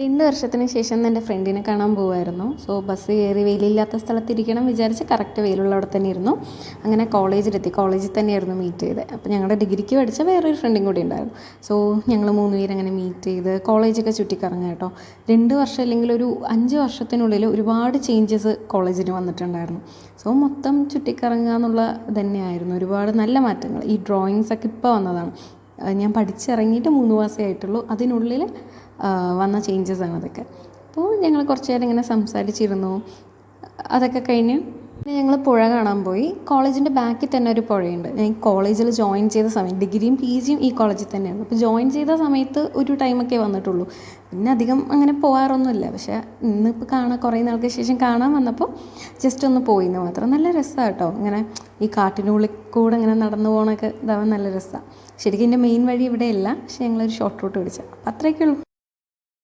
2 വർഷത്തിന് ശേഷം എൻ്റെ ഫ്രണ്ടിനെ കാണാൻ പോവായിരുന്നു. സോ ബസ് കയറി വെയിലില്ലാത്ത സ്ഥലത്തിരിക്കണം വിചാരിച്ച് കറക്റ്റ് വെയിലുള്ളവിടെ തന്നെ ഇരുന്നു. അങ്ങനെ കോളേജിലെത്തി. കോളേജിൽ തന്നെയായിരുന്നു മീറ്റ് ചെയ്തത്. അപ്പോൾ ഞങ്ങളുടെ ഡിഗ്രിക്ക് പഠിച്ച വേറൊരു ഫ്രണ്ടും കൂടി ഉണ്ടായിരുന്നു. സോ ഞങ്ങൾ 3 പേര് അങ്ങനെ മീറ്റ് ചെയ്ത് കോളേജൊക്കെ ചുറ്റിക്കറങ്ങുക കേട്ടോ. 2 വർഷം അല്ലെങ്കിൽ ഒരു 5 വർഷത്തിനുള്ളിൽ ഒരുപാട് ചേഞ്ചസ് കോളേജിന് വന്നിട്ടുണ്ടായിരുന്നു. സോ മൊത്തം ചുറ്റിക്കറങ്ങുക എന്നുള്ള തന്നെയായിരുന്നു. ഒരുപാട് നല്ല മാറ്റങ്ങൾ. ഈ ഡ്രോയിങ്സൊക്കെ ഇപ്പോൾ വന്നതാണ്. ഞാൻ പഠിച്ചിറങ്ങിയിട്ട് 3 മാസമേ ആയിട്ടുള്ളൂ. അതിനുള്ളിൽ വന്ന ചേഞ്ചസാണ് അതൊക്കെ. അപ്പോൾ ഞങ്ങൾ കുറച്ച് നേരം ഇങ്ങനെ സംസാരിച്ചിരുന്നു. അതൊക്കെ കഴിഞ്ഞ് പിന്നെ ഞങ്ങൾ പുഴ കാണാൻ പോയി. കോളേജിൻ്റെ ബാക്കിൽ തന്നെ ഒരു പുഴയുണ്ട്. ഞാൻ ഈ കോളേജിൽ ജോയിൻ ചെയ്ത സമയം ഡിഗ്രിയും പി ജിയും ഈ കോളേജിൽ തന്നെയായിരുന്നു. അപ്പോൾ ജോയിൻ ചെയ്ത സമയത്ത് ഒരു ടൈമൊക്കെ വന്നിട്ടുള്ളൂ. പിന്നെ അധികം അങ്ങനെ പോകാറൊന്നുമില്ല. പക്ഷേ ഇന്നിപ്പോൾ കുറേ നാൾക്ക് ശേഷം കാണാൻ വന്നപ്പോൾ ജസ്റ്റ് ഒന്ന് പോയിന്ന് മാത്രം. നല്ല രസമാണ് കേട്ടോ. ഇങ്ങനെ ഈ കാട്ടിനുള്ളിൽ കൂടെ ഇങ്ങനെ നടന്നു പോകണമൊക്കെ ഇതാവാൻ നല്ല രസമാണ്. ശരിക്കും എൻ്റെ മെയിൻ വഴി ഇവിടെയല്ല, പക്ഷേ ഞങ്ങളൊരു ഷോർട്ട് റൂട്ട് പിടിച്ചത്. അപ്പോൾ അത്രയൊക്കെ ഉള്ളൂ.